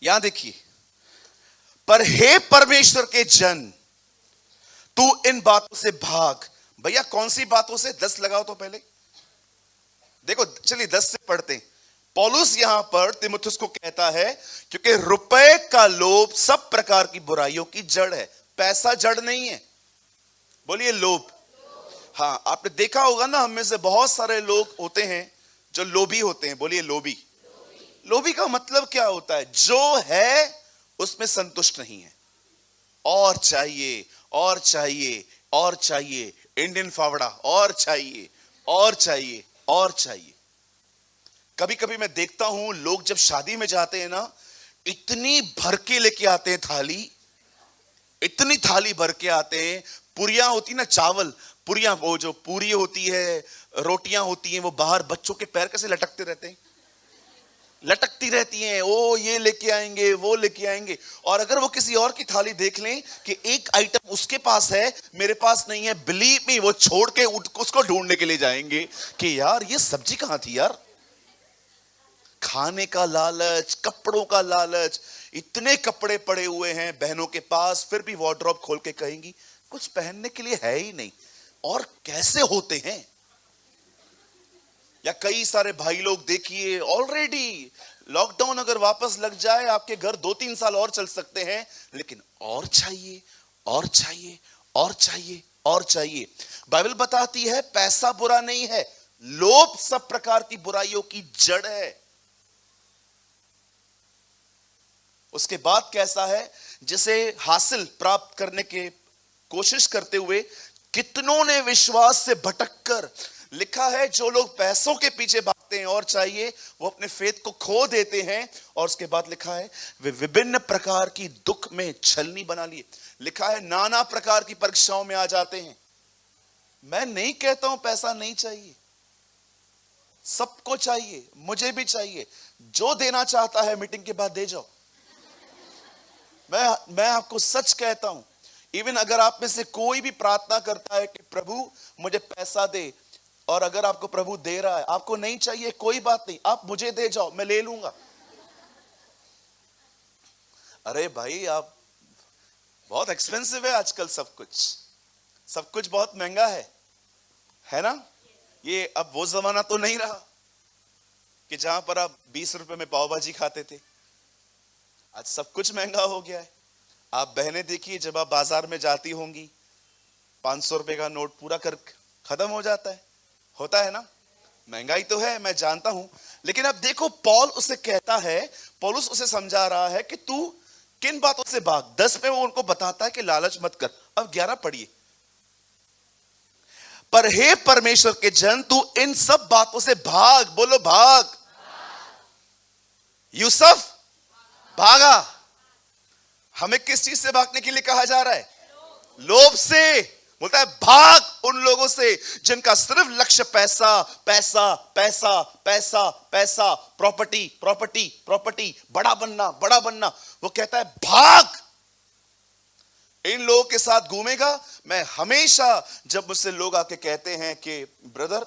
यहां देखिए, पर हे परमेश्वर के जन, तू इन बातों से भाग। भैया कौन सी बातों से? 10 लगाओ तो पहले देखो। चलिए 10 से पढ़ते हैं। पौलुस यहां पर तीमुथियुस को कहता है क्योंकि रुपए का लोभ सब प्रकार की बुराइयों की जड़ है। पैसा जड़ नहीं है, बोलिए लोभ। हाँ, आपने देखा होगा ना, हम में से बहुत सारे लोग होते हैं जो लोभी होते हैं। बोलिए लोभी। लोभी का मतलब क्या होता है? जो है उसमें संतुष्ट नहीं है, और चाहिए और चाहिए और चाहिए। इंडियन फावड़ा, और चाहिए और चाहिए और चाहिए। कभी कभी मैं देखता हूं लोग जब शादी में जाते हैं ना, इतनी भर के लेके आते हैं थाली, इतनी थाली भर के आते हैं। पुरियां होती ना, चावल पुरियां, वो जो पूरी होती है, रोटियां होती हैं, वो बाहर बच्चों के पैर कैसे लटकते रहते हैं, लटकती रहती हैं। ओ ये लेके आएंगे, वो लेके आएंगे। और अगर वो किसी और की थाली देख लें कि एक आइटम उसके पास है, मेरे पास नहीं है, बिलीव मी, वो छोड़ के उसको ढूंढने के लिए जाएंगे कि यार ये सब्जी कहां थी यार। खाने का लालच, कपड़ों का लालच। इतने कपड़े पड़े हुए हैं बहनों के पास, फिर भी वार्डरोब खोल के कहेंगी कुछ पहनने के लिए है ही नहीं। और कैसे होते हैं। या कई सारे भाई लोग देखिए, ऑलरेडी लॉकडाउन अगर वापस लग जाए, आपके घर 2-3 साल और चल सकते हैं, लेकिन और चाहिए और चाहिए और चाहिए और चाहिए। बाइबल बताती है पैसा बुरा नहीं है, लोभ सब प्रकार की बुराइयों की जड़ है। उसके बाद कैसा है? जिसे हासिल प्राप्त करने के कोशिश करते हुए कितनों ने विश्वास से भटककर, लिखा है जो लोग पैसों के पीछे भागते हैं और चाहिए, वो अपने फेथ को खो देते हैं। और उसके बाद लिखा है वे विभिन्न प्रकार की दुख में छलनी बना लिए। लिखा है नाना प्रकार की परीक्षाओं में आ जाते हैं। मैं नहीं कहता हूं पैसा नहीं चाहिए, सबको चाहिए, मुझे भी चाहिए। जो देना चाहता है मीटिंग के बाद दे जाओ। मैं आपको सच कहता हूं, इवन अगर आप में से कोई भी प्रार्थना करता है कि प्रभु मुझे पैसा दे, और अगर आपको प्रभु दे रहा है, आपको नहीं चाहिए, कोई बात नहीं, आप मुझे दे जाओ, मैं ले लूंगा। अरे भाई, आप बहुत एक्सपेंसिव है आजकल, सब कुछ बहुत महंगा है ना। ये अब वो जमाना तो नहीं रहा कि जहां पर आप 20 रुपए में पाव भाजी खाते थे। आज सब कुछ महंगा हो गया है। आप बहनें देखिए, जब आप बाजार में जाती होंगी, 500 रुपए का नोट पूरा कर खत्म हो जाता है, होता है ना। महंगाई तो है, मैं जानता हूं, लेकिन अब देखो पौल उसे कहता है, पौलुस उसे समझा रहा है कि तू किन बातों से भाग। 10 में वो उनको बताता है कि लालच मत कर। अब 11 पढ़िए। पर हे परमेश्वर के जन, तू इन सब बातों से भाग। बोलो भाग। यूसुफ भागा। हमें किस चीज से भागने के लिए कहा जा रहा है? लोभ से। बोलता है भाग उन लोगों से जिनका सिर्फ लक्ष्य पैसा पैसा पैसा पैसा पैसा, प्रॉपर्टी प्रॉपर्टी प्रॉपर्टी, बड़ा बनना बड़ा बनना। वो कहता है भाग इन लोगों के साथ घूमेगा। मैं हमेशा, जब मुझसे लोग आके कहते हैं कि ब्रदर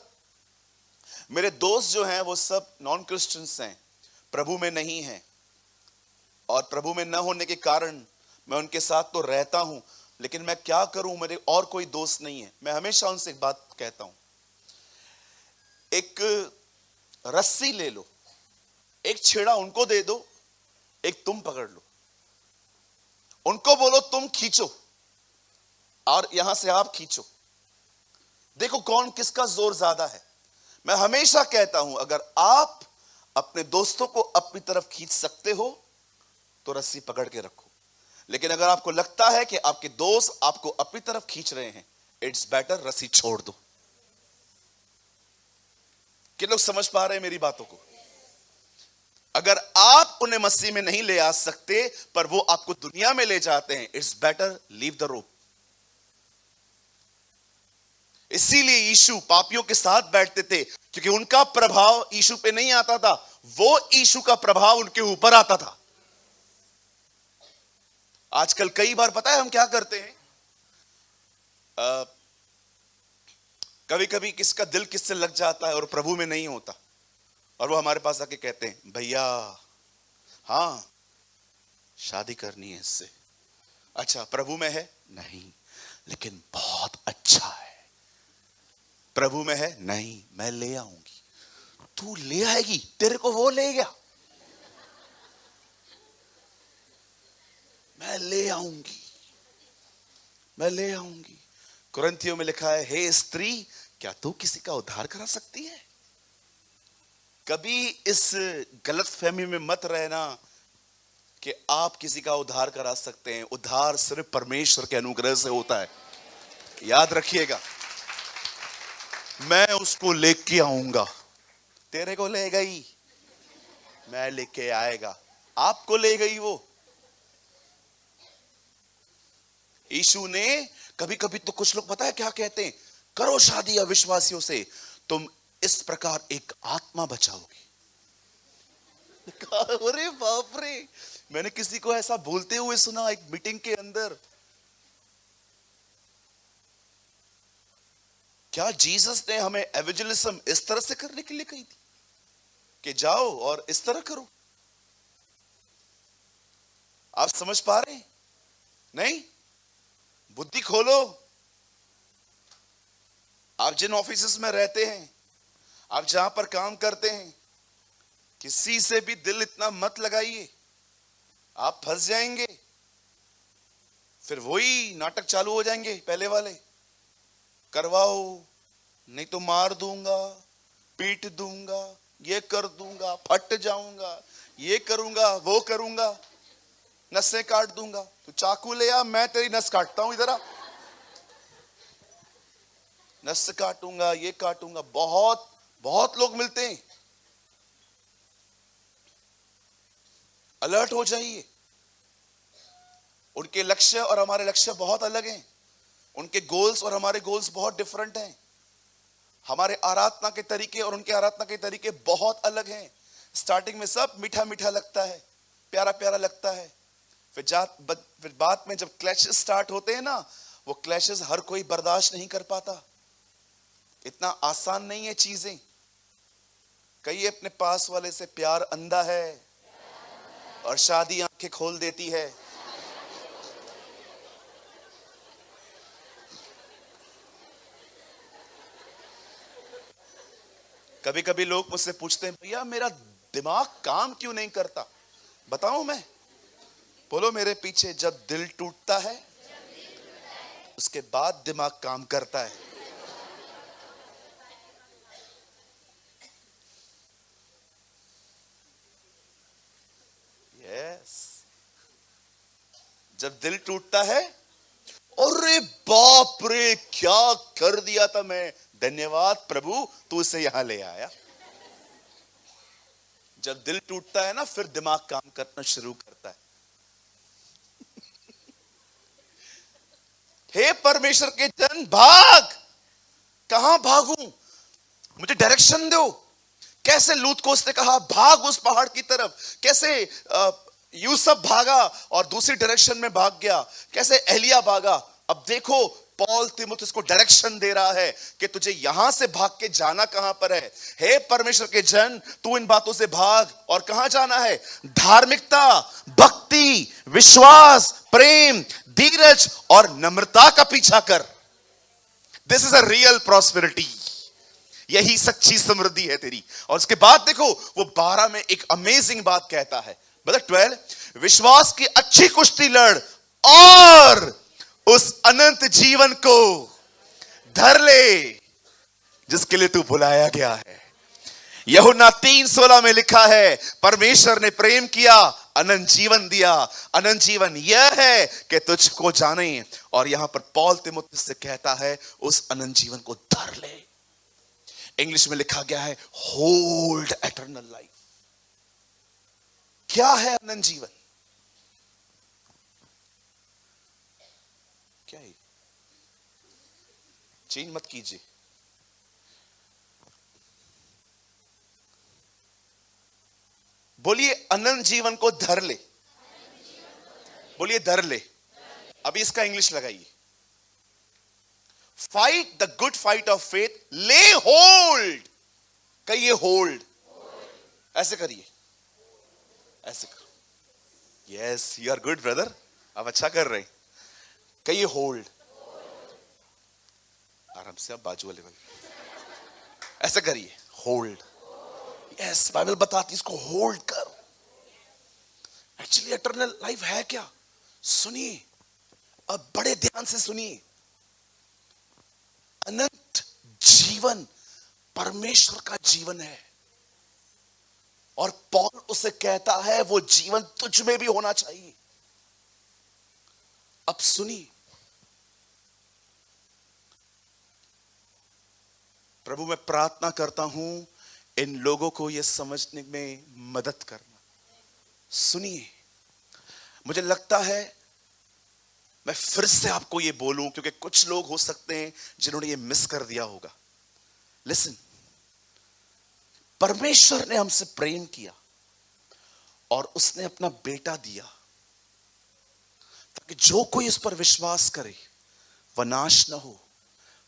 मेरे दोस्त जो हैं वो सब नॉन क्रिश्चियंस हैं, प्रभु में नहीं हैं, और प्रभु में न होने के कारण मैं उनके साथ तो रहता हूं, लेकिन मैं क्या करूं, मेरे और कोई दोस्त नहीं है। मैं हमेशा उनसे एक बात कहता हूं, एक रस्सी ले लो, एक छेड़ा उनको दे दो, एक तुम पकड़ लो। उनको बोलो तुम खींचो, और यहां से आप खींचो, देखो कौन किसका जोर ज्यादा है। मैं हमेशा कहता हूं, अगर आप अपने दोस्तों को अपनी तरफ खींच सकते हो तो रस्सी पकड़ के रखो, लेकिन अगर आपको लगता है कि आपके दोस्त आपको अपनी तरफ खींच रहे हैं, इट्स बेटर रस्सी छोड़ दो। किन लोग समझ पा रहे हैं मेरी बातों को? अगर आप उन्हें मसीह में नहीं ले आ सकते, पर वो आपको दुनिया में ले जाते हैं, it's better leave the rope. इसीलिए यीशु पापियों के साथ बैठते थे, क्योंकि उनका प्रभाव यीशु पे नहीं आता था, वो यीशु का प्रभाव उनके ऊपर आता था। आजकल कई बार पता है हम क्या करते हैं, कभी कभी किसका दिल किससे लग जाता है और प्रभु में नहीं होता, और वो हमारे पास आके कहते हैं भैया हाँ शादी करनी है इससे। अच्छा, प्रभु में है? नहीं, लेकिन बहुत अच्छा है। प्रभु में है? नहीं, मैं ले आऊंगी। तू ले आएगी? तेरे को वो ले गया? मैं ले आऊंगी, मैं ले आऊंगी। कुरिन्थियों में लिखा है, हे स्त्री, क्या तू किसी का उद्धार करा सकती है? कभी इस गलत फहमी में मत रहना कि आप किसी का उद्धार करा सकते हैं। उद्धार सिर्फ परमेश्वर के अनुग्रह से होता है, याद रखिएगा। मैं उसको लेके आऊंगा। तेरे को ले गई? मैं लेके आएगा। आपको ले गई वो? यीशु ने कभी कभी तो कुछ लोग पता है क्या कहते हैं, करो शादी अविश्वासियों से, तुम इस प्रकार एक आत्मा बचाओगी। अरे बाप रे, मैंने किसी को ऐसा बोलते हुए सुना एक मीटिंग के अंदर। क्या जीसस ने हमें एवेंजलिज्म इस तरह से करने के लिए कही थी कि जाओ और इस तरह करो? आप समझ पा रहे हैं? नहीं, बुद्धि खोलो। आप जिन ऑफिसेस में रहते हैं, आप जहां पर काम करते हैं, किसी से भी दिल इतना मत लगाइए, आप फंस जाएंगे। फिर वही नाटक चालू हो जाएंगे पहले वाले, करवाओ नहीं तो मार दूंगा, पीट दूंगा, ये कर दूंगा, फट जाऊंगा, ये करूंगा, वो करूंगा, नसें काट दूंगा। तो चाकू ले आ, मैं तेरी नस काटता हूं, इधर आ, नस काटूंगा, ये काटूंगा। बहुत बहुत लोग मिलते हैं। अलर्ट हो जाइए। उनके लक्ष्य और हमारे लक्ष्य बहुत अलग हैं। उनके गोल्स और हमारे गोल्स बहुत डिफरेंट हैं। हमारे आराधना के तरीके और उनके आराधना के तरीके बहुत अलग हैं। स्टार्टिंग में सब मीठा मीठा लगता है, प्यारा प्यारा लगता है। फिर बाद में जब क्लैशेस स्टार्ट होते हैं ना, वो क्लैशेस हर कोई बर्दाश्त नहीं कर पाता। इतना आसान नहीं है चीजें। कहिए अपने पास वाले से, प्यार अंधा है और शादी आंखें खोल देती है। कभी कभी लोग मुझसे पूछते हैं, भैया मेरा दिमाग काम क्यों नहीं करता? बताऊं मैं? बोलो मेरे पीछे, जब दिल टूटता है उसके बाद दिमाग काम करता है। यस, जब दिल टूटता है, अरे बाप रे क्या कर दिया था मैं, धन्यवाद प्रभु तू इसे यहां ले आया। जब दिल टूटता है ना, फिर दिमाग काम करना शुरू करता है। हे परमेश्वर के जन, भाग। कहां भागूं? मुझे डायरेक्शन दो। कैसे लूत को उसने कहा भाग उस पहाड़ की तरफ, कैसे यूसुफ भागा और दूसरी डायरेक्शन में भाग गया, कैसे एलिया भागा। अब देखो पॉल तीमुथियुस को डायरेक्शन दे रहा है कि तुझे यहां से भाग के जाना कहां पर है। हे परमेश्वर के जन, तू इन बातों से भाग और कहां जाना है? धार्मिकता, भक्ति, विश्वास, प्रेम, धीरज और नम्रता का पीछा कर। This is a real prosperity. यही सच्ची समृद्धि है तेरी। और उसके बाद देखो वो 12 में एक अमेजिंग बात कहता है। मतलब 12, विश्वास की अच्छी कुश्ती लड़ और उस अनंत जीवन को धर ले जिसके लिए तू बुलाया गया है। यूहन्ना 3:16 में लिखा है, परमेश्वर ने प्रेम किया, अनंत जीवन दिया। अनंत जीवन यह है कि तुझको जाने। और यहां पर पॉल तीमुथियुस से कहता है उस अनंत जीवन को धर ले। इंग्लिश में लिखा गया है होल्ड एटर्नल लाइफ। क्या है अनंत जीवन? क्या है? चेंज मत कीजिए। बोलिए अनंत जीवन को धर ले। बोलिए धर ले। अभी इसका इंग्लिश लगाइए। Fight the good fight of faith, lay hold. कहिए होल्ड। ऐसे करिए, ऐसे करो। Yes, you are good brother, आप अच्छा कर रहे हैं। कहिए होल्ड। आराम से, आप बाजू वाले ऐसा करिए, होल्ड। यस, बाइबल बताती है इसको होल्ड कर। एक्चुअली इटर्नल लाइफ है क्या? सुनिए, अब बड़े ध्यान से सुनिए। अनंत जीवन परमेश्वर का जीवन है, और पौल उसे कहता है वो जीवन तुझ में भी होना चाहिए। अब सुनिए, प्रभु मैं प्रार्थना करता हूं इन लोगों को यह समझने में मदद करना। सुनिए, मुझे लगता है मैं फिर से आपको यह बोलूं, क्योंकि कुछ लोग हो सकते हैं जिन्होंने यह मिस कर दिया होगा। लिसन, परमेश्वर ने हमसे प्रेम किया और उसने अपना बेटा दिया ताकि जो कोई उस पर विश्वास करे वह नाश न हो,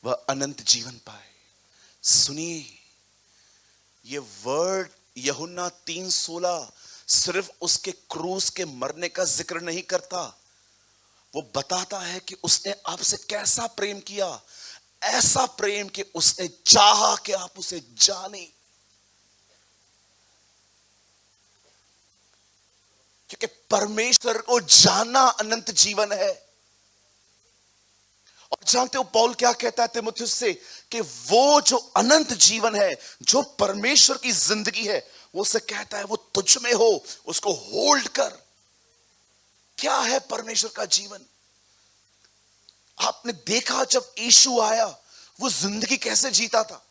वह अनंत जीवन पाए। सुनिए, ये वर्ड यूहन्ना 3:16 सिर्फ उसके क्रूस के मरने का जिक्र नहीं करता, वो बताता है कि उसने आपसे कैसा प्रेम किया। ऐसा प्रेम कि उसने चाहा कि आप उसे जाने, क्योंकि परमेश्वर को जानना अनंत जीवन है। और जानते हो पौल क्या कहता है तीमुथियुस से, कि वो जो अनंत जीवन है, जो परमेश्वर की जिंदगी है, वो उसे कहता है वो तुझ में हो, उसको होल्ड कर। क्या है परमेश्वर का जीवन? आपने देखा जब यीशु आया वो जिंदगी कैसे जीता था।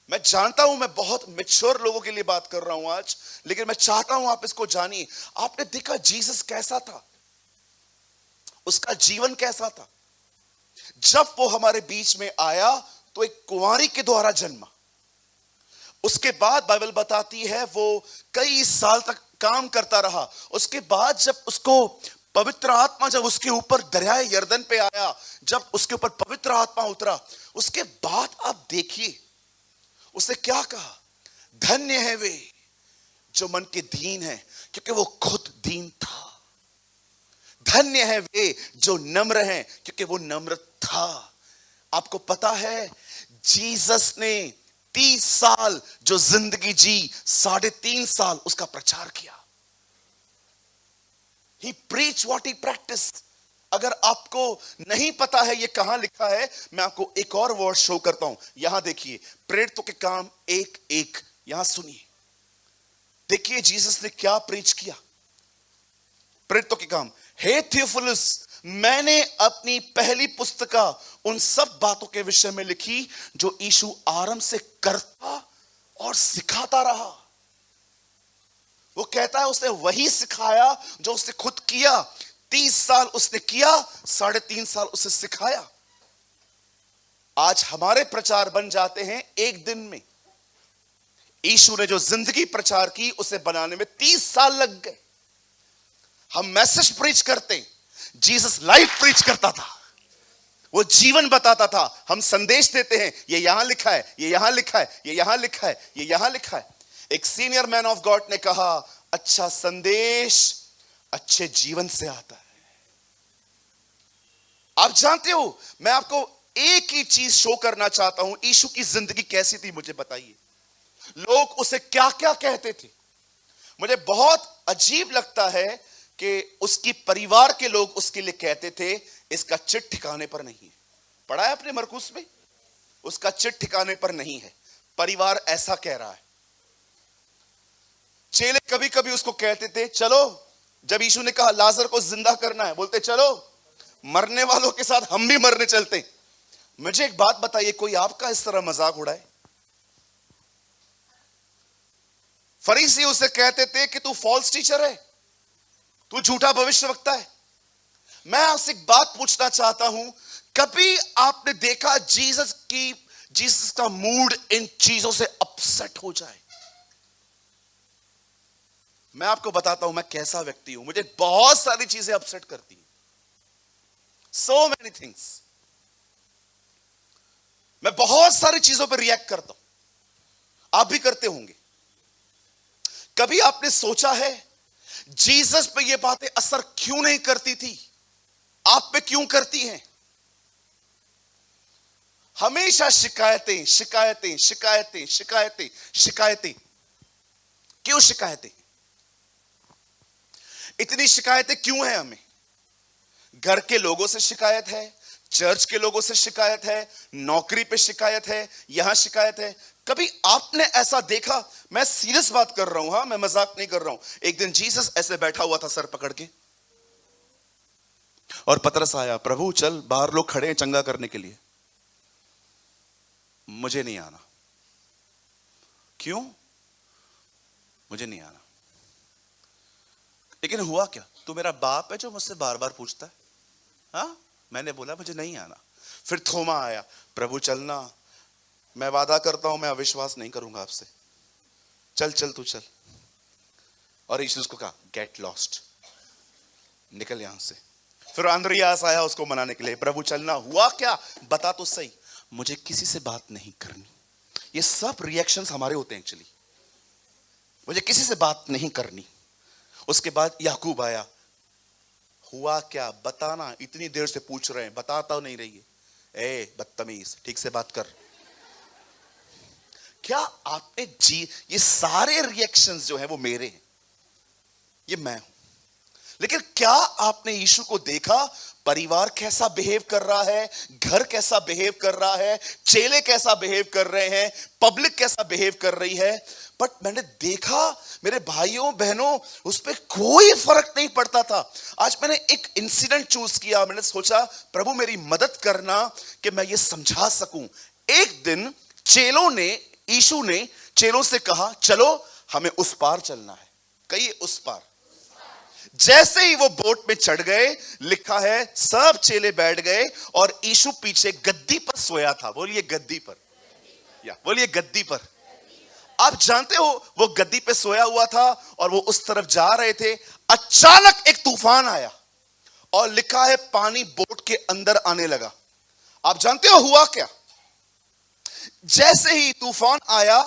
मैं जानता हूं मैं बहुत मैच्योर लोगों के लिए बात कर रहा हूं आज, लेकिन मैं चाहता हूं आप इसको जानिए। आपने देखा जीसस कैसा था, उसका जीवन कैसा था। जब वो हमारे बीच में आया तो एक कुंवारी के द्वारा जन्मा। उसके बाद बाइबल बताती है वो कई साल तक काम करता रहा। उसके बाद जब उसको पवित्र आत्मा जब उसके ऊपर दरियाए यरदन पे आया, जब उसके ऊपर पवित्र आत्मा उतरा, उसके बाद आप देखिए उसने क्या कहा, धन्य है वे जो मन के दीन है, क्योंकि वो खुद दीन था। धन्य है वे जो नम्र हैं, क्योंकि वो नम्र था। आपको पता है जीसस ने 30 साल जो जिंदगी जी, 3.5 साल उसका प्रचार किया। He preached what he practiced। अगर आपको नहीं पता है ये कहां लिखा है, मैं आपको एक और वर्ड शो करता हूं। यहां देखिए, प्रेरितों के काम 1:1, यहां सुनिए। देखिए जीसस ने क्या प्रीच किया। प्रेरितों के काम, हे थियोफिलुस, मैंने अपनी पहली पुस्तिका उन सब बातों के विषय में लिखी जो यीशु आरंभ से करता और सिखाता रहा। वो कहता है उसने वही सिखाया जो उसने खुद किया। 30 साल उसने किया, 3.5 साल उसे सिखाया। आज हमारे प्रचार बन जाते हैं एक दिन में। यीशु ने जो जिंदगी प्रचार की उसे बनाने में 30 साल लग गए। हम मैसेज प्रीच करते, जीसस लाइफ प्रीच करता था, वो जीवन बताता था। हम संदेश देते हैं, ये यहां लिखा है, ये यहां लिखा है, ये यहां लिखा है, ये यहां लिखा है। एक सीनियर मैन ऑफ गॉड ने कहा, अच्छा संदेश अच्छे जीवन से आता है। आप जानते हो, मैं आपको एक ही चीज शो करना चाहता हूं, यीशु की जिंदगी कैसी थी मुझे बताइए। लोग उसे क्या क्या कहते थे। मुझे बहुत अजीब लगता है कि उसकी परिवार के लोग उसके लिए कहते थे, इसका चिट ठिकाने पर नहीं है। पढ़ा है अपने मरकुस में, उसका चिट ठिकाने पर नहीं है, परिवार ऐसा कह रहा है। चेले कभी कभी उसको कहते थे, चलो, जब यीशु ने कहा लाजर को जिंदा करना है, बोलते चलो मरने वालों के साथ हम भी मरने चलते। मुझे एक बात बताइए, कोई आपका इस तरह मजाक उड़ाए? फरीसी उसे कहते थे कि तू फॉल्स टीचर है, तू झूठा भविष्यवक्ता है। मैं आपसे एक बात पूछना चाहता हूं, कभी आपने देखा जीसस का मूड इन चीजों से अपसेट हो जाए? मैं आपको बताता हूं मैं कैसा व्यक्ति हूं। मुझे बहुत सारी चीजें अपसेट करती हैं, सो मेनी थिंग्स। मैं बहुत सारी चीजों पर रिएक्ट करता हूं, आप भी करते होंगे। कभी आपने सोचा है जीसस पे ये बातें असर क्यों नहीं करती थी? आप पे क्यों करती हैं? हमेशा शिकायतें शिकायतें शिकायतें शिकायतें शिकायतें। क्यों शिकायतें? इतनी शिकायतें क्यों हैं हमें? घर के लोगों से शिकायत है, चर्च के लोगों से शिकायत है, नौकरी पे शिकायत है, यहां शिकायत है। कभी आपने ऐसा देखा? मैं सीरियस बात कर रहा हूं, हां, मैं मजाक नहीं कर रहा हूं। एक दिन जीसस ऐसे बैठा हुआ था सर पकड़ के, और पतरस आया, प्रभु चल, बाहर लोग खड़े हैं चंगा करने के लिए। मुझे नहीं आना। क्यों? मुझे नहीं आना। लेकिन हुआ क्या? तू मेरा बाप है जो मुझसे बार बार पूछता है? हाँ, मैंने बोला मुझे नहीं आना। फिर थोमा आया, प्रभु चलना, मैं वादा करता हूं मैं अविश्वास नहीं करूंगा आपसे, चल चल तू चल। और यीशु उसको कहा, गेट लॉस्ट, निकल यहां से। फिर अंद्रियास आया उसको मनाने के लिए, प्रभु चलना। हुआ क्या? बता तो सही। मुझे किसी से बात नहीं करनी। ये सब रिएक्शंस हमारे होते हैं एक्चुअली। मुझे किसी से बात नहीं करनी। उसके बाद याकूब आया, हुआ क्या? बताना, इतनी देर से पूछ रहे हैं, बताता नहीं रही है। ए बदतमीज, ठीक से बात कर। क्या आपने ये सारे रिएक्शंस जो है वो मेरे हैं, ये मैं हूं। लेकिन क्या आपने यीशु को देखा? परिवार कैसा बिहेव कर रहा है, घर कैसा बिहेव कर रहा है, चेले कैसा बिहेव कर रहे हैं, पब्लिक कैसा बिहेव कर रही है। बट मैंने देखा मेरे भाइयों बहनों, उस पर कोई फर्क नहीं पड़ता था। आज मैंने एक इंसिडेंट चूज किया। मैंने सोचा प्रभु मेरी मदद करना कि मैं ये समझा सकूं। एक दिन यीशु ने चेलों से कहा, चलो हमें उस पार चलना है। कहिए उस पार। जैसे ही वो बोट में चढ़ गए, लिखा है सब चेले बैठ गए और यीशु पीछे गद्दी पर सोया था। बोलिए गद्दी पर, या बोलिए गद्दी पर। आप जानते हो वो गद्दी पे सोया हुआ था और वो उस तरफ जा रहे थे। अचानक एक तूफान आया और लिखा है पानी बोट के अंदर आने लगा। आप जानते हो हुआ क्या? जैसे ही तूफान आया,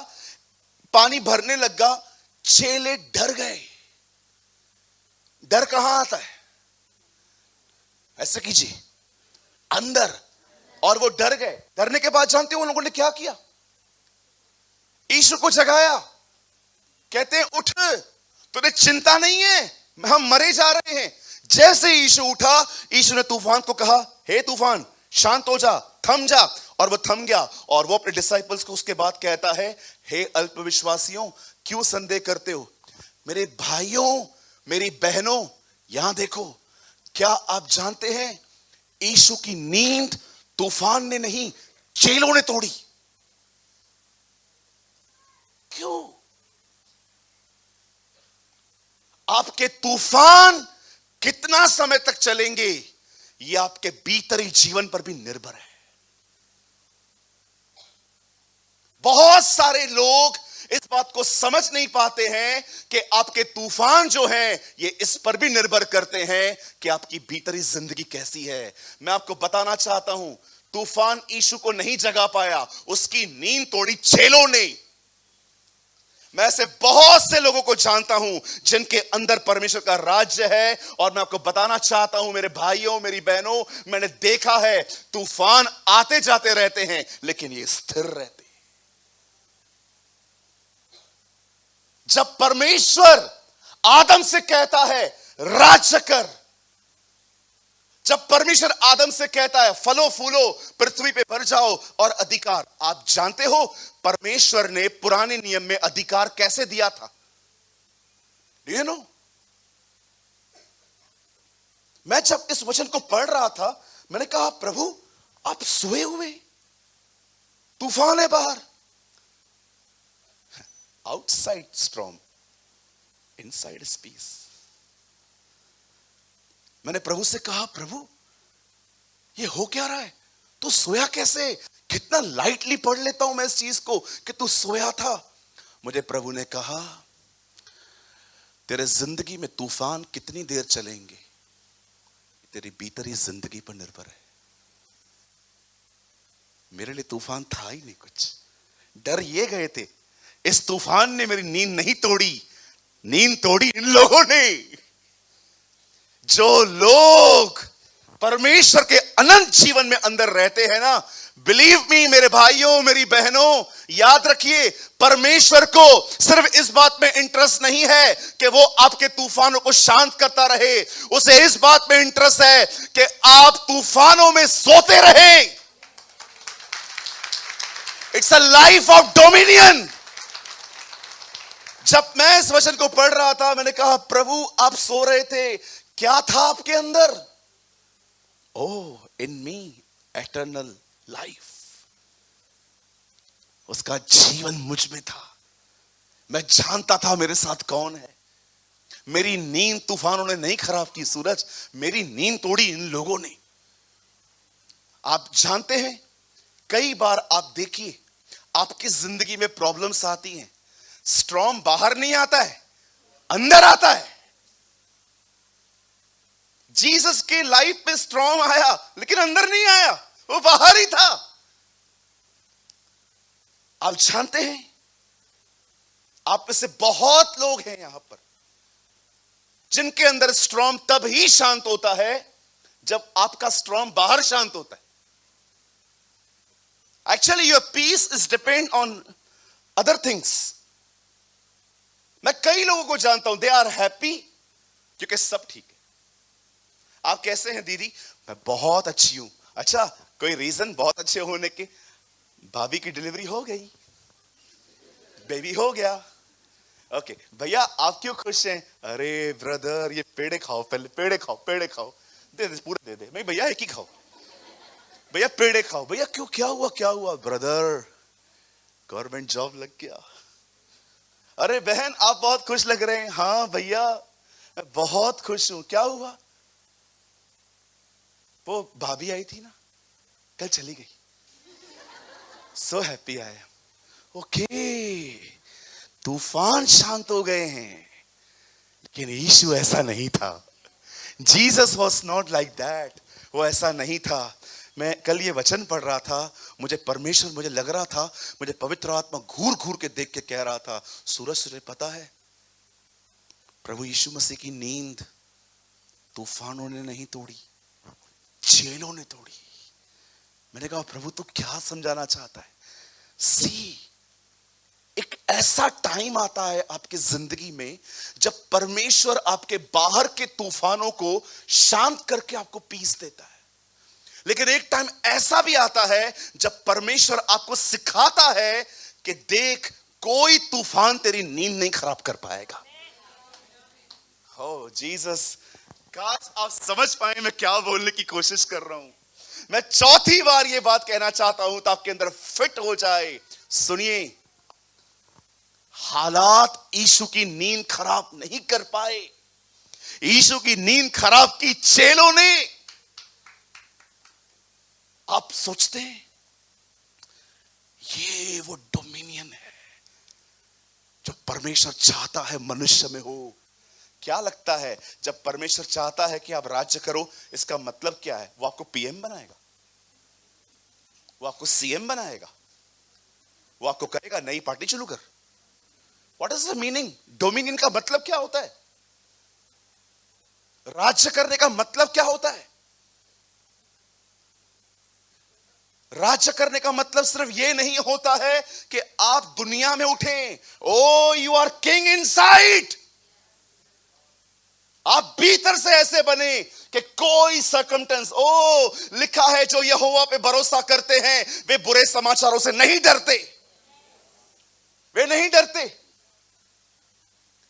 पानी भरने लगा, चेले डर गए। डर कहां आता है? ऐसे कीजिए, अंदर। और वो डर गए। डरने के बाद जानते हो उन लोगों ने क्या किया? यीशु को जगाया। कहते हैं उठ, तुझे चिंता नहीं है, हम मरे जा रहे हैं। जैसे यीशु उठा, यीशु ने तूफान को कहा, हे तूफान शांत हो जा, थम जा। और वो थम गया। और वो अपने डिसाइपल्स को उसके बाद कहता है, हे अल्पविश्वासियों, क्यों संदेह करते हो? मेरे भाइयों, मेरी बहनों, यहां देखो, क्या आप जानते हैं यीशु की नींद तूफान ने नहीं, चेलों ने तोड़ी। क्यों? आपके तूफान कितना समय तक चलेंगे, यह आपके भीतरी जीवन पर भी निर्भर है। बहुत सारे लोग इस बात को समझ नहीं पाते हैं कि आपके तूफान जो हैं ये इस पर भी निर्भर करते हैं कि आपकी भीतरी जिंदगी कैसी है। मैं आपको बताना चाहता हूं, तूफान यीशु को नहीं जगा पाया, उसकी नींद तोड़ी चेलों ने। मैं ऐसे बहुत से लोगों को जानता हूं जिनके अंदर परमेश्वर का राज्य है, और मैं आपको बताना चाहता हूं मेरे भाइयों, मेरी बहनों, मैंने देखा है तूफान आते जाते रहते हैं लेकिन ये स्थिर रहते। जब परमेश्वर आदम से कहता है राज्य कर, जब परमेश्वर आदम से कहता है फलो फूलो, पृथ्वी पे भर जाओ और अधिकार, आप जानते हो परमेश्वर ने पुराने नियम में अधिकार कैसे दिया था? Do you know? मैं जब इस वचन को पढ़ रहा था, मैंने कहा प्रभु आप सोए हुए, तूफान है बाहर, outside storm, inside is peace. मैंने प्रभु से कहा प्रभु ये हो क्या रहा है? तू सोया कैसे? कितना लाइटली पढ़ लेता हूं मैं इस चीज को कि तू सोया था। मुझे प्रभु ने कहा तेरे जिंदगी में तूफान कितनी देर चलेंगे तेरी भीतरी जिंदगी पर निर्भर है। मेरे लिए तूफान था ही नहीं कुछ, डर ये गए थे इस तूफान ने मेरी नींद नहीं तोड़ी, नींद तोड़ी इन लोगों ने। जो लोग परमेश्वर के अनंत जीवन में अंदर रहते हैं ना, बिलीव मी मेरे भाइयों मेरी बहनों, याद रखिए, परमेश्वर को सिर्फ इस बात में इंटरेस्ट नहीं है कि वो आपके तूफानों को शांत करता रहे, उसे इस बात में इंटरेस्ट है कि आप तूफानों में सोते रहे। It's a life of dominion. जब मैं इस वचन को पढ़ रहा था, मैंने कहा प्रभु आप सो रहे थे, क्या था आपके अंदर? ओह, इन मी एटर्नल लाइफ। उसका जीवन मुझ में था। मैं जानता था मेरे साथ कौन है। मेरी नींद तूफानों ने नहीं खराब की सूरज, मेरी नींद तोड़ी इन लोगों ने। आप जानते हैं, कई बार आप देखिए आपकी जिंदगी में प्रॉब्लम्स आती हैं, स्ट्रॉम बाहर नहीं आता है, अंदर आता है। जीसस के लाइफ में स्ट्रॉम आया लेकिन अंदर नहीं आया, वो बाहर ही था। आप जानते हैं, आप में से बहुत लोग हैं यहां पर जिनके अंदर स्ट्रॉम तब ही शांत होता है जब आपका स्ट्रॉम बाहर शांत होता है। Actually your peace is depend on other things. मैं कई लोगों को जानता हूं, दे आर हैप्पी क्योंकि सब ठीक है। आप कैसे हैं दीदी? मैं बहुत अच्छी हूं। अच्छा, कोई रीजन बहुत अच्छे होने के? भाभी की डिलीवरी हो गई, बेबी हो गया। ओके भैया आप क्यों खुश हैं? अरे ब्रदर ये पेड़े खाओ, पहले पेड़े खाओ, पेड़े खाओ, दे दे पूरे दे दे। नहीं भैया एक ही खाओ, भैया पेड़े खाओ। भैया क्यों, क्या हुआ क्या हुआ? ब्रदर गवर्नमेंट जॉब लग गया। अरे बहन आप बहुत खुश लग रहे हैं। हाँ भैया मैं बहुत खुश हूं। क्या हुआ? वो भाभी आई थी ना, कल चली गई। So happy I am. Okay, तूफान शांत हो गए हैं, लेकिन यीशु ऐसा नहीं था। Jesus was not like that. वो ऐसा नहीं था। मैं कल ये वचन पढ़ रहा था, मुझे लग रहा था, मुझे पवित्र आत्मा घूर घूर के देख के कह रहा था, सूरज तुझे पता है प्रभु यीशु मसीह की नींद तूफानों ने नहीं तोड़ी, चेलों ने तोड़ी। मैंने कहा प्रभु तू क्या समझाना चाहता है? सी, एक ऐसा टाइम आता है आपकी जिंदगी में जब परमेश्वर आपके बाहर के तूफानों को शांत करके आपको पीस देता है, लेकिन एक टाइम ऐसा भी आता है जब परमेश्वर आपको सिखाता है कि देख कोई तूफान तेरी नींद नहीं खराब कर पाएगा। हो जीसस, काश आप समझ पाए मैं क्या बोलने की कोशिश कर रहा हूं। मैं चौथी बार ये बात कहना चाहता हूं तो आपके अंदर फिट हो जाए। सुनिए, हालात यीशु की नींद खराब नहीं कर पाए। यीशु की नींद खराब की चेलों ने। आप सोचते हैं ये वो डोमिनियन है जो परमेश्वर चाहता है मनुष्य में हो। क्या लगता है जब परमेश्वर चाहता है कि आप राज्य करो, इसका मतलब क्या है? वो आपको पीएम बनाएगा, वो आपको सीएम बनाएगा, वो आपको कहेगा नई पार्टी शुरू कर। What is the meaning? Dominion का मतलब क्या होता है? राज्य करने का मतलब क्या होता है? राज्य करने का मतलब सिर्फ यह नहीं होता है कि आप दुनिया में उठें, ओ यू आर किंग इनसाइड। आप भीतर से ऐसे बने कि कोई सर्कमटेंस, लिखा है जो यहोवा पे भरोसा करते हैं वे बुरे समाचारों से नहीं डरते, वे नहीं डरते।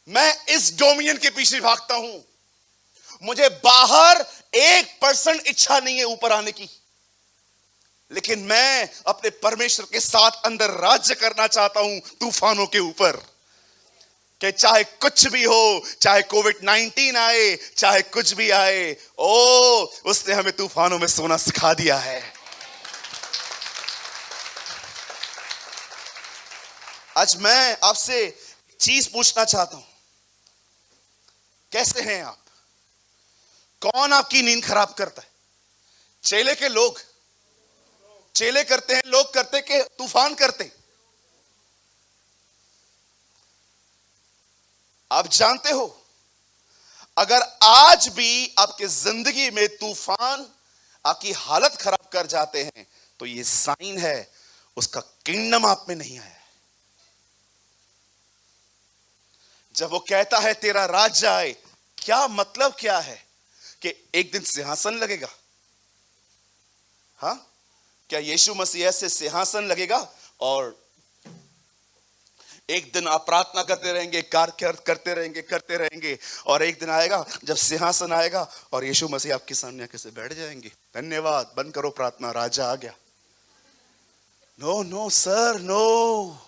मैं इस डोमिनियन के पीछे भागता हूं। मुझे बाहर 1% इच्छा नहीं है ऊपर आने की, लेकिन मैं अपने परमेश्वर के साथ अंदर राज्य करना चाहता हूं तूफानों के ऊपर। कि चाहे कुछ भी हो, चाहे कोविड-19 आए, चाहे कुछ भी आए, उसने हमें तूफानों में सोना सिखा दिया है। आज मैं आपसे चीज पूछना चाहता हूं, कैसे हैं आप? कौन आपकी नींद खराब करता है? चेले के लोग? चेले करते हैं, लोग करते कि तूफान करते? आप जानते हो, अगर आज भी आपके जिंदगी में तूफान आपकी हालत खराब कर जाते हैं, तो ये साइन है उसका किंगडम आप में नहीं आया है। जब वो कहता है तेरा राज्य आए, क्या मतलब क्या है? कि एक दिन सिंहासन लगेगा। हाँ, क्या यीशु मसीह ऐसे सिंहासन लगेगा और एक दिन आप प्रार्थना करते रहेंगे, कार्य करते रहेंगे और एक दिन आएगा जब सिंहासन आएगा और यीशु मसीह आपके सामने आके से बैठ जाएंगे, धन्यवाद, बंद करो प्रार्थना, राजा आ गया। No no sir, no.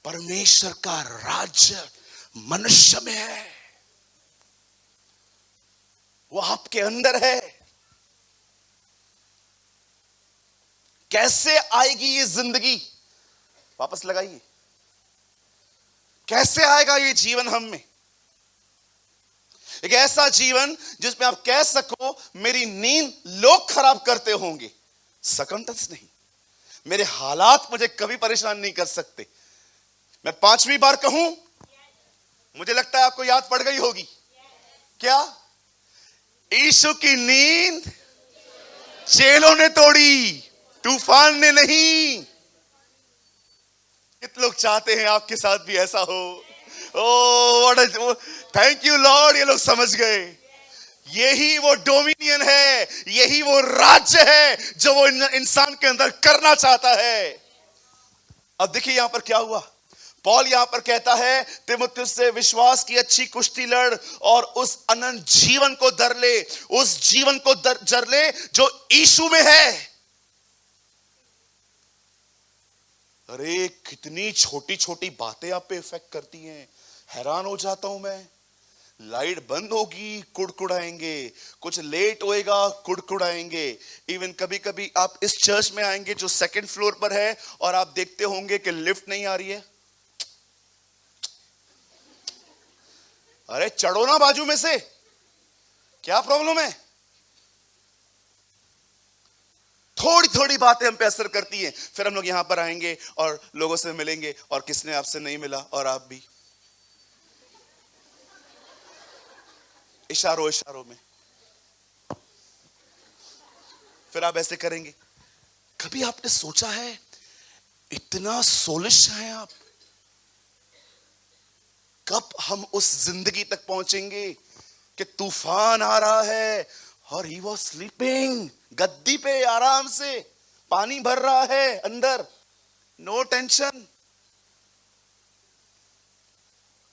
परमेश्वर का राज्य मनुष्य में है, वो आपके अंदर है। कैसे आएगी ये जिंदगी? वापस लगाइए, कैसे आएगा ये जीवन हम में? एक ऐसा जीवन जिसमें आप कह सको मेरी नींद लोग खराब करते होंगे, सकंटस नहीं, मेरे हालात मुझे कभी परेशान नहीं कर सकते। मैं 5वीं बार कहूं, मुझे लगता है आपको याद पड़ गई होगी। क्या? यीशु की नींद चेलों ने तोड़ी, तूफान ने नहीं। कितने लोग चाहते हैं आपके साथ भी ऐसा हो? ओह, थैंक यू लॉर्ड, ये लोग समझ गए। यही वो डोमिनियन है, यही वो राज्य है जो वो इंसान के अंदर करना चाहता है। अब देखिए यहां पर क्या हुआ। पौल यहां पर कहता है तीमुथियुस से विश्वास की अच्छी कुश्ती लड़ और उस अनंत जीवन को धर ले, उस जीवन को जर ले जो यीशु में है। अरे कितनी छोटी छोटी बातें आप पे इफेक्ट करती हैं, हैरान हो जाता हूं मैं। लाइट बंद होगी कुड़कुड़ाएंगे, कुछ लेट होएगा कुड़कुड़ाएंगे। इवन कभी कभी आप इस चर्च में आएंगे जो 2nd फ्लोर पर है और आप देखते होंगे कि लिफ्ट नहीं आ रही है। अरे चढ़ो ना बाजू में से, क्या प्रॉब्लम है? थोड़ी थोड़ी बातें हम पे असर करती हैं। फिर हम लोग यहां पर आएंगे और लोगों से मिलेंगे और किसने आपसे नहीं मिला, और आप भी इशारों इशारों में फिर आप ऐसे करेंगे। कभी आपने सोचा है इतना सोलिश हैं आप? कब हम उस जिंदगी तक पहुंचेंगे कि तूफान आ रहा है और ही वॉज स्लीपिंग, गद्दी पे आराम से, पानी भर रहा है अंदर, नो टेंशन।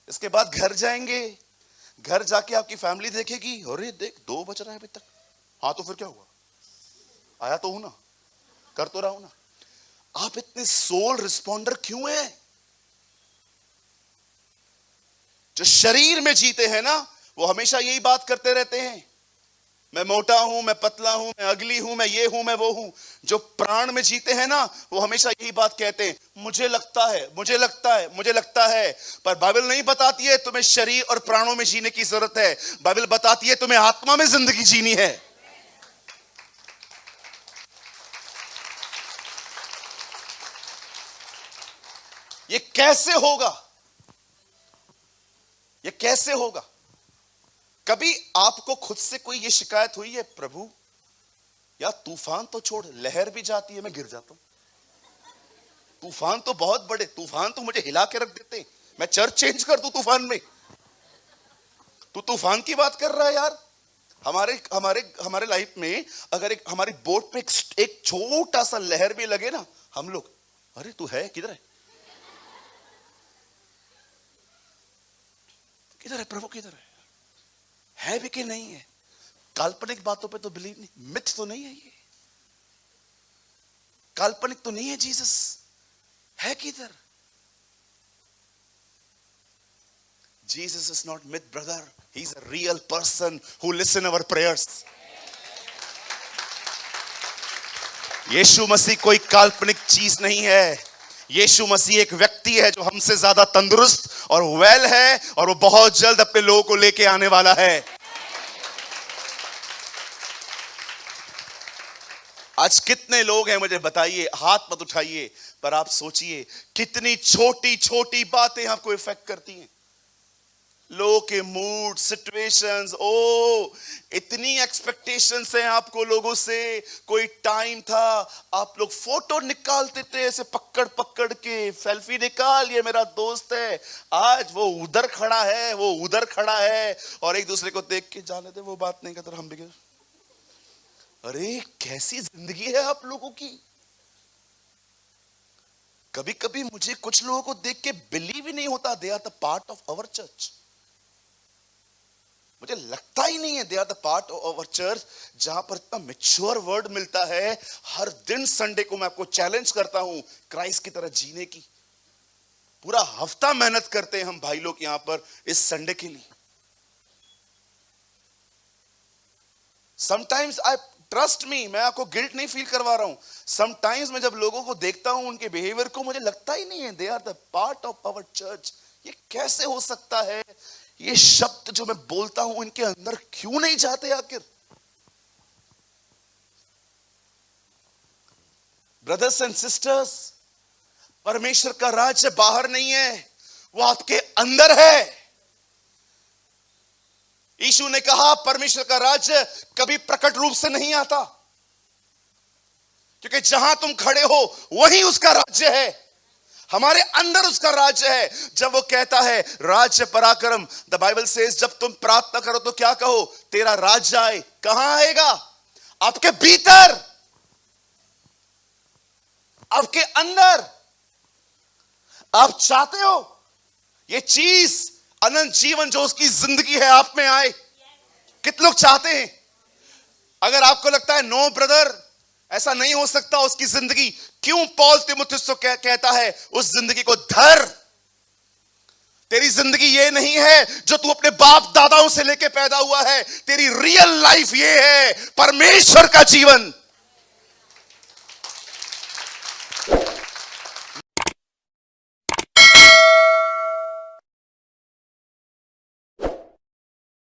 इसके बाद घर जाएंगे, घर जाके आपकी फैमिली देखेगी, अरे देख 2 बज रहा है अभी तक। हाँ तो फिर क्या हुआ, आया तो हूं ना, कर तो रहा हूं ना। आप इतने सोल रिस्पॉन्डर क्यों हैं? जो शरीर में जीते हैं ना, वो हमेशा यही बात करते रहते हैं, मैं मोटा हूं, मैं पतला हूं, मैं अगली हूं, मैं ये हूं, मैं वो हूं। जो प्राण में जीते हैं ना, वो हमेशा यही बात कहते हैं, मुझे लगता है, मुझे लगता है, मुझे लगता है। पर बाइबल नहीं बताती है तुम्हें शरीर और प्राणों में जीने की जरूरत है। बाइबल बताती है तुम्हें आत्मा में जिंदगी जीनी है। ये कैसे होगा? ये कैसे होगा? कभी आपको खुद से कोई ये शिकायत हुई है, प्रभु यार तूफान तो छोड़, लहर भी जाती है मैं गिर जाता हूं, तूफान तो बहुत बड़े, तूफान तो मुझे हिला के रख देते, मैं चर्च चेंज कर दूं तूफान में, तू तूफान की बात कर रहा है यार। हमारे हमारे हमारे लाइफ में अगर हमारी बोट पे एक छोटा सा लहर भी लगे ना, हम लोग, अरे तू है किधर है, किधर है प्रभु, किधर है भी कि नहीं है? काल्पनिक बातों पे तो बिलीव नहीं, मिथ तो नहीं है ये, काल्पनिक तो नहीं है जीसस, है किधर? Jesus is not myth, brother. He's a real person who listen our prayers. यीशु मसीह कोई काल्पनिक चीज नहीं है। यीशु मसीह एक व्यक्ति है जो हमसे ज्यादा तंदुरुस्त और वेल है, और वो बहुत जल्द अपने लोगों को लेके आने वाला है। आज कितने लोग हैं मुझे बताइए, हाथ मत उठाइए, पर आप सोचिए कितनी छोटी छोटी बातें आपको इफेक्ट करती हैं। लोगों के मूड, सिचुएशंस, ओ इतनी एक्सपेक्टेशंस हैं आपको लोगों से। कोई टाइम था आप लोग फोटो निकालते थे ऐसे पकड़ पकड़ के, सेल्फी निकाल, ये मेरा दोस्त है, आज वो उधर खड़ा है, वो उधर खड़ा है, और एक दूसरे को देख के जाने दे, वो बात नहीं करते हम भी। अरे कैसी जिंदगी है आप लोगों की। कभी कभी मुझे कुछ लोगों को देख के बिलीव ही नहीं होता they are the part of our church. मुझे लगता ही नहीं है they are the part of our church, जहां पर इतना मैच्योर वर्ड मिलता है। हर दिन संडे को मैं आपको चैलेंज करता हूं क्राइस्ट की तरह जीने की। पूरा हफ्ता मेहनत करते हैं हम भाई लोग यहां पर इस संडे के लिए। समटाइम्स आई ट्रस्ट मी, मैं आपको गिल्ट नहीं फील करवा रहा हूं। समटाइम्स मैं जब लोगों को देखता हूं उनके बिहेवियर को, मुझे लगता ही नहीं है they are the part of our church. ये कैसे हो सकता है? ये शब्द जो मैं बोलता हूं इनके अंदर क्यों नहीं जाते आखिर? ब्रदर्स एंड सिस्टर्स, परमेश्वर का राज्य बाहर नहीं है, वो आपके अंदर है। यीशु ने कहा परमेश्वर का राज्य कभी प्रकट रूप से नहीं आता, क्योंकि जहां तुम खड़े हो वहीं उसका राज्य है, हमारे अंदर उसका राज्य है। जब वो कहता है राज्य पराक्रम, द बाइबल सेज जब तुम प्रार्थना करो तो क्या कहो? तेरा राज्य आए। कहां आएगा? आपके भीतर, आपके अंदर। आप चाहते हो ये चीज अनंत जीवन जो उसकी जिंदगी है आप में आए? कितने लोग चाहते हैं? अगर आपको लगता है नो ब्रदर ऐसा नहीं हो सकता उसकी जिंदगी, क्यों पौल तीमुथियुस को कहता है उस जिंदगी को धर। तेरी जिंदगी ये नहीं है जो तू अपने बाप दादाओं से लेके पैदा हुआ है, तेरी रियल लाइफ ये है परमेश्वर का जीवन।